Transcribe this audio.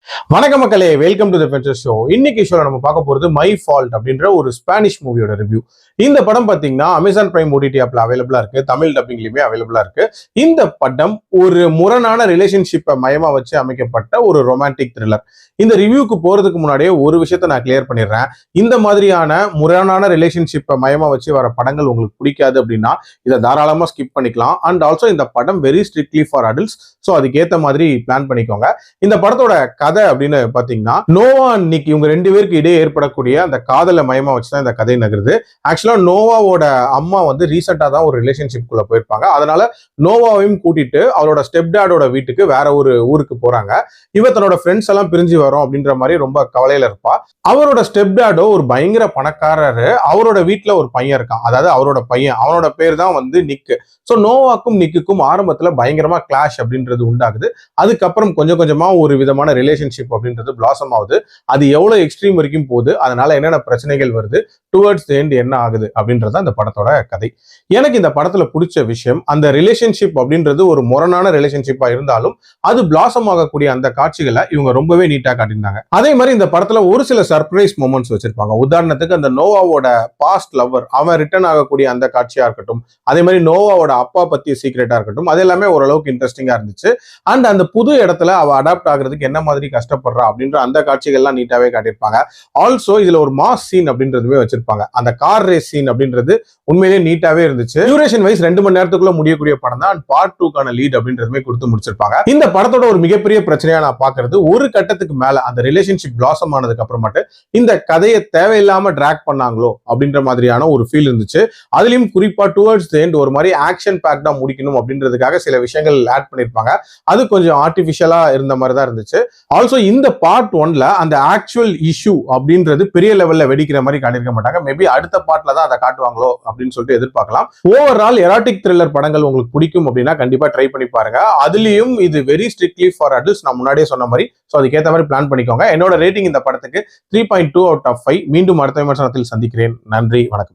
வணக்கம் மக்களே, welcome to the ஃபென்சர் show. இன்னைக்கு ஷோல நம்ம பார்க்க போறது மை ஃபால்ட் அப்படின்ற ஒரு ஸ்பானிஷ் மூவியோட ரிவ்யூ. இந்த படம் பாத்தீங்கன்னா அமேசான் பிரைம் ஓடிடி ஆப்ல அவைலபிளா இருக்கு, தமிழ் டப்பிங்லயுமே அவைலபிளா இருக்கு. இந்த படம் ஒரு முரணான ரிலேஷன்ஷிப்பை மையமா வச்சு அமைக்கப்பட்ட ஒரு ரொமான்டிக் த்ரில்லர். இந்த ரிவ்யூக்கு போறதுக்கு முன்னாடியே ஒரு விஷயத்த நான் கிளியர் பண்ணிடுறேன். இந்த மாதிரியான முரணான ரிலேஷன்ஷிப்பை மையமா வச்சு வர படங்கள் உங்களுக்கு பிடிக்காது அப்படின்னா இதை தாராளமா ஸ்கிப் பண்ணிக்கலாம். அண்ட் ஆல்சோ இந்த படம் very strictly for adults. So அதுக்கேற்ற மாதிரி பிளான் பண்ணிக்கோங்க. இந்த படத்தோட கதை அப்படின்னு பாத்தீங்கன்னா, நோவா அண்ட் நிக் இவங்க ரெண்டு பேருக்கு இடையே ஏற்படக்கூடிய அந்த காதலை மையமா வச்சுதான் இந்த கதை நகருது. ஆக்சுவலா நோவாவோட அம்மா வந்து ரீசெண்டா தான் ஒரு ரிலேஷன்ஷிப் குள்ள போயிருப்பாங்க. அதனால நோவாவையும் கூட்டிட்டு அவரோட ஸ்டெப் டாடோட வீட்டுக்கு வேற ஒரு ஊருக்கு போறாங்க. இவ தன்னோட ஃப்ரெண்ட்ஸ் எல்லாம் பிரிஞ்சு வரும் அப்படின்ற மாதிரி ரொம்ப கவலையில இருப்பா. அவரோட ஸ்டெப் டாடோ ஒரு பயங்கர பணக்காரரு. அவரோட வீட்டுல ஒரு பையன் இருக்கான், அதாவது அவரோட பையன், அவனோட பேர் தான் வந்து நிக்கு. சோ நோவாக்கும் நிக்குக்கும் ஆரம்பத்துல பயங்கரமா கிளாஷ் அப்படின்றது உண்டாகுது. அதுக்கப்புறம் கொஞ்சம் கொஞ்சமா ஒரு விதமான ரிலேஷன்ஷிப் அப்படின்றது பிளாசம் ஆகுது. அது எவ்வளவு எக்ஸ்ட்ரீம் வரைக்கும் போகுது, அதனால என்னென்ன பிரச்சனைகள் வருது, டுவர்ட்ஸ் தி எண்ட் என்ன ஆகுது அப்படின்றது அந்த படத்தோட கதை. எனக்கு இந்த படத்துல பிடிச்ச விஷயம், அந்த ரிலேஷன்ஷிப் அப்படின்றது ஒரு முரணான ரிலேஷன்ஷிப்பா இருந்தாலும் அது பிளாசம் ஆகக்கூடிய அந்த காட்சிகளை இவங்க ரொம்பவே நீட்டா காட்டியிருந்தாங்க. அதே மாதிரி இந்த படத்துல ஒரு சில சர்ப்ரைஸ் மொமெண்ட்ஸ் வச்சிருப்பாங்க. உதாரணத்துக்கு அந்த நோவாவோட பாஸ்ட் லவர் அவன் ரிட்டர்ன் ஆகக்கூடிய அந்த காட்சியா இருக்கட்டும், அதே மாதிரி நோவாவோட அப்பா பத்திய சீக்ரெட்டா இருக்கட்டும், அது எல்லாமே ஓரளவுக்கு இன்ட்ரெஸ்டிங்கா இருந்துச்சு. அண்ட் அந்த புது இடத்துல அவ அடாப்ட் ஆகுறதுக்கு என்ன மாதிரி கஷ்டப்படுறா அப்படின்ற அந்த காட்சிகள்லாம் நீட்டாவே காட்டியிருப்பாங்க. ஆல்சோ இதுல ஒரு மாஸ் சீன் அப்படின்றதுமே வச்சிருப்பாங்க. அந்த கார் ரேஸ் சீன் அப்படின்றது உண்மையிலேயே நீட்டாவே இருந்துச்சு. டியூரேஷன் வைஸ் 2 மணி நேரத்துக்குள்ள முடியக்கூடிய படம் தான். பார்ட் 2க்கான லீட் அப்படின்றதுமே கொடுத்து முடிச்சிருப்பாங்க. இந்த படத்தோட ஒரு மிகப்பெரிய பிரச்சனையா நான் பாக்குறது, ஒரு கட்டத்துக்கு மேல அந்த ரிலேஷன்ஷிப் பிளாசம் ஆனதுக்கு அப்புறமாட்டு இந்த கதையை தேவையில்லாம டிராக் பண்ணாங்களோ அப்படின்ற மாதிரியான ஒரு ஃபீல் இருந்துச்சு. அதுலயும் குறிப்பா டுவர்ட்ஸ் தி எண்ட் ஒரு மாதிரி ஆக்ஷன் பேக்டா முடிக்கணும் அப்படின்றதுக்காக சில விஷயங்கள் ஆட் பண்ணிருப்பாங்க. அது கொஞ்சம் ஆர்டிபிஷியலா இருந்த மாதிரி தான் இருந்துச்சு. ஆல்சோ இந்த பார்ட் 1ல அந்த ஆக்சுவல் இஷ்யூ அப்படின்றது பெரிய லெவல்ல வெடிக்கிற மாதிரி காட்டியிருக்க மாட்டாங்க. மேபி அடுத்த பார்ட்ல தான் அதை காட்டுவாங்களோ அப்படின்னு சொல்லிட்டு எதிர்பார்க்கலாம். ஓவரால் எராட்டிக் த்ரில்லர் படங்கள் உங்களுக்கு பிடிக்கும் அப்படின்னா கண்டிப்பா ட்ரை பண்ணி பாருங்க. அதுலயும் இது வெரி ஸ்ட்ரிக்ட்லி ஃபார் அடல்ட்ஸ், நான் முன்னாடியே சொன்ன மாதிரி. ஸோ அதுக்கேற்ற மாதிரி பிளான் பண்ணிக்கோங்க. என்னோட ரேட்டிங் இந்த படத்துக்கு 3.2 out of 5. மீண்டும் அடுத்த விமர்சனத்தில் சந்திக்கிறேன். நன்றி, வணக்கம்.